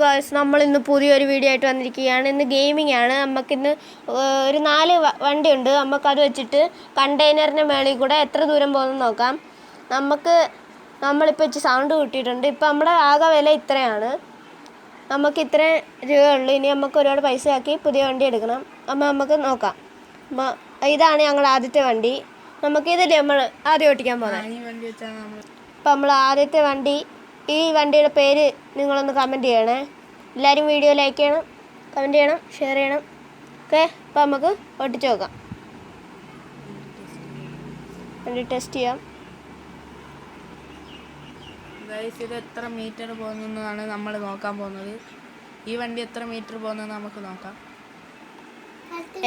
Guys, നമ്മളിന്ന് പുതിയൊരു video ആയിട്ട് വന്നിരിക്കുകയാണ്. ഇന്ന് ഗെയിമിംഗ് ആണ്. നമുക്കിന്ന് ഒരു 4 വണ്ടിയുണ്ട്. നമുക്കത് വെച്ചിട്ട് കണ്ടെയ്നറിൻ്റെ മേളിൽ കൂടെ എത്ര ദൂരം പോകുമെന്ന് നോക്കാം. നമ്മളിപ്പോൾ സൗണ്ട് കൂട്ടിയിട്ടുണ്ട്. ഇപ്പം നമ്മുടെ ആകെ വില ഇത്രയാണ്. നമുക്ക് ഇത്രയും രൂപയുള്ളൂ. ഇനി നമുക്ക് ഒരുപാട് പൈസ ആക്കി പുതിയ വണ്ടി എടുക്കണം. അപ്പോൾ നമുക്ക് നോക്കാം. ഇതാണ് ഞങ്ങളുടെ ആദ്യത്തെ വണ്ടി. നമുക്കിതല്ലേ നമ്മൾ ആദ്യം ഓടിക്കാൻ പോകുന്നത്. ഇപ്പം നമ്മൾ ആദ്യത്തെ വണ്ടി, ഈ വണ്ടിയുടെ പേര് നിങ്ങളൊന്ന് കമൻറ്റ് ചെയ്യണേ. എല്ലാവരും വീഡിയോ ലൈക്ക് ചെയ്യണം, കമൻറ്റ് ചെയ്യണം, ഷെയർ ചെയ്യണം. ഓക്കെ, അപ്പോൾ നമുക്ക് ഓടിച്ച് നോക്കാം. വണ്ടി ടെസ്റ്റ് ചെയ്യാം. ഇത് എത്ര മീറ്റർ പോകുന്നതാണ് നമ്മൾ നോക്കാൻ പോകുന്നത്. ഈ വണ്ടി എത്ര മീറ്റർ പോകുന്നതെന്ന് നമുക്ക് നോക്കാം.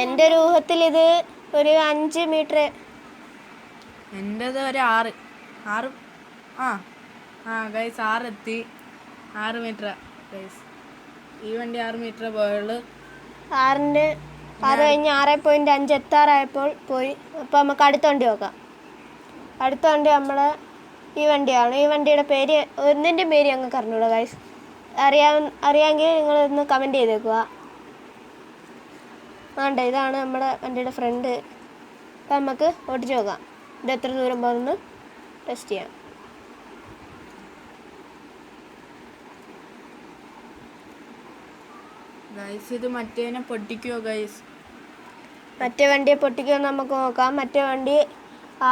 എൻ്റെ ഒരു ഊഹത്തിൽ ഇത് ഒരു 5 മീറ്റർ. എൻ്റേത് ഒരു 6 ഗൈസ് 6 എത്തി. 6 മീറ്റർ ഗൈസ്. ഈ വണ്ടി 6 മീറ്റർ പോയുള്ളൂ. 6 കഴിഞ്ഞ് 6.5 എത്താറായപ്പോൾ പോയി. അപ്പോൾ നമുക്ക് അടുത്ത വണ്ടി നോക്കാം. അടുത്ത വണ്ടി നമ്മളെ ഈ വണ്ടിയാണ്. ഈ വണ്ടിയുടെ പേര് ഒന്നിൻ്റെ പേര് ഞങ്ങൾക്ക് അറിഞ്ഞൂടാ ഗൈസ്. അറിയാമെങ്കിൽ നിങ്ങളൊന്ന് കമൻറ്റ് ചെയ്തേക്കുക. വേണ്ട, ഇതാണ് നമ്മുടെ വണ്ടിയുടെ ഫ്രണ്ട്. അപ്പം നമുക്ക് ഓടിച്ച് നോക്കാം. ഇത് എത്ര ദൂരം പോകുന്നു ടെസ്റ്റ് ചെയ്യാം. ഗൈസ്, ഇത് മറ്റേനെ പൊട്ടിക്കുമോ ഗൈസ്? മറ്റേ വണ്ടിയെ പൊട്ടിക്കുമോ നമുക്ക് നോക്കാം. മറ്റേ വണ്ടി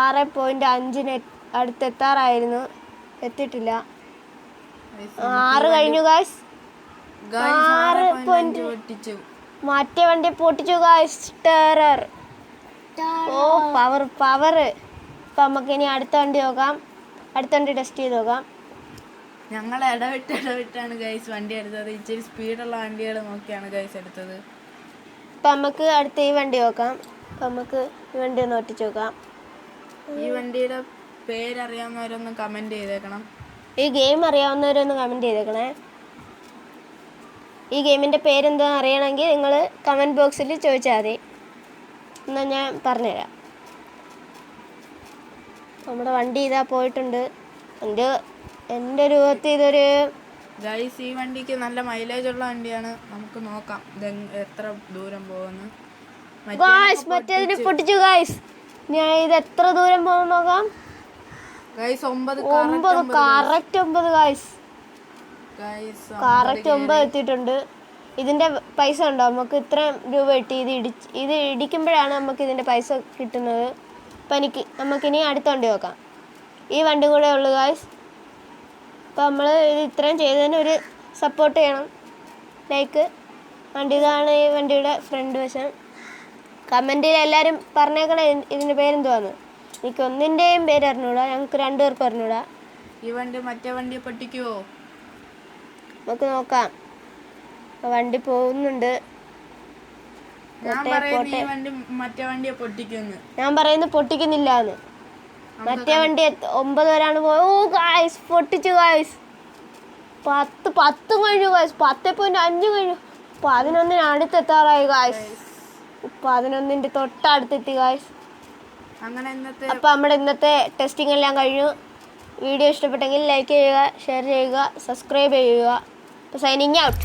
6.5 അടുത്തെത്താറായിരുന്നു, എത്തിയിട്ടില്ല. 6 കഴിഞ്ഞു ഗൈസ്. 6 മറ്റേ വണ്ടി പൊട്ടിച്ചു ഗൈസ്. ടെറർ. ഓ, പവർ. അപ്പം നമുക്കിനി അടുത്ത വണ്ടി നോക്കാം. അടുത്ത വണ്ടി ടെസ്റ്റ് ചെയ്ത് നോക്കാം. ഞങ്ങൾ ഇടവിട്ടാണ് ഗൈസ് വണ്ടി എടുത്തത്. ഇച്ചിരി സ്പീഡുള്ള വണ്ടികൾ നോക്കിയാണ് ഗൈസ് എടുത്തത്. അപ്പം നമുക്ക് അടുത്ത ഈ വണ്ടി നോക്കാം. അപ്പം നമുക്ക് ഈ വണ്ടി ഒന്ന് ഒട്ടിച്ച് നോക്കാം. ഈ വണ്ടിയുടെ പേരറിയാവുന്നവരൊന്ന് കമൻറ്റ് ചെയ്തേക്കണം. ഈ ഗെയിം അറിയാവുന്നവരൊന്ന് കമൻറ്റ് ചെയ്തേക്കണേ. ഈ ഗെയിമിൻ്റെ പേരെന്താണെന്ന് അറിയണമെങ്കിൽ നിങ്ങൾ കമൻറ്റ് ബോക്സിൽ ചോദിച്ചാൽ മതി. എന്നാൽ ഞാൻ പറഞ്ഞുതരാം. നമ്മുടെ വണ്ടി ഇതാ പോയിട്ടുണ്ട്. എൻ്റെ രൂപത്തിൽ ഇതൊരു ഗൈസ്, ഈ വണ്ടിക്ക് നല്ല മൈലേജ് ഉള്ള വണ്ടിയാണ്. നമുക്ക് നോക്കാം ഇത് എത്ര ദൂരം പോകുന്നു. മറ്റേതിനെ പൊട്ടിച്ചു ഗൈസ്. ഞാൻ ഇത് എത്ര ദൂരം പോകുന്നു നോക്കാം ഗൈസ്. 9 correct 9 guys. കറക്റ്റ് 9 എത്തിയിട്ടുണ്ട്. ഇതിൻ്റെ പൈസ ഉണ്ടോ? നമുക്ക് ഇത്രയും രൂപ കിട്ടി. ഇത് ഇടിക്കുമ്പോഴാണ് നമുക്ക് ഇതിൻ്റെ പൈസ കിട്ടുന്നത്. അപ്പം നമുക്കിനി അടുത്ത വണ്ടി നോക്കാം. ഈ വണ്ടി കൂടെ ഉള്ളു ഗൈസ്. അപ്പോൾ നമ്മൾ ഇത് ഇത്രയും ചെയ്തതിന് ഒരു സപ്പോർട്ട് ചെയ്യണം, ലൈക്ക്. ഇതാണ് ഈ വണ്ടിയുടെ ഫ്രണ്ട് വശം. കമൻറ്റിൽ എല്ലാവരും പറഞ്ഞേക്കണേ ഇതിൻ്റെ പേരെന്തുവാന്ന്. എനിക്ക് ഒന്നിൻ്റെയും പേര് അറിഞ്ഞൂടാ. ഞങ്ങൾക്ക് 2 പേർക്കും അറിഞ്ഞൂടാ. ഈ വണ്ടി മറ്റേ വണ്ടിയെ പൊട്ടിക്കുമോ? നമുക്ക് നോക്കാം. വണ്ടി പോകുന്നുണ്ട്. ഞാൻ പറയുന്നത് പൊട്ടിക്കുന്നില്ല എന്ന്. മറ്റേ വണ്ടി 9 വരെയാണ് പോയത്. ഓ ഗായ്സ്, പൊട്ടിച്ചു ഗായ്സ്. 10 കഴിഞ്ഞു ഗായ്സ്. 10.5 കഴിഞ്ഞു. 11 അടുത്തെത്താറായി ഗായ്സ്. 11 തൊട്ടടുത്തെത്തി ഗായ്സ്. അപ്പം നമ്മുടെ ഇന്നത്തെ ടെസ്റ്റിംഗ് എല്ലാം കഴിഞ്ഞു. വീഡിയോ ഇഷ്ടപ്പെട്ടെങ്കിൽ ലൈക്ക് ചെയ്യുക, ഷെയർ ചെയ്യുക, സബ്സ്ക്രൈബ് ചെയ്യുക. അപ്പോൾ സൈനിങ് ഔട്ട്.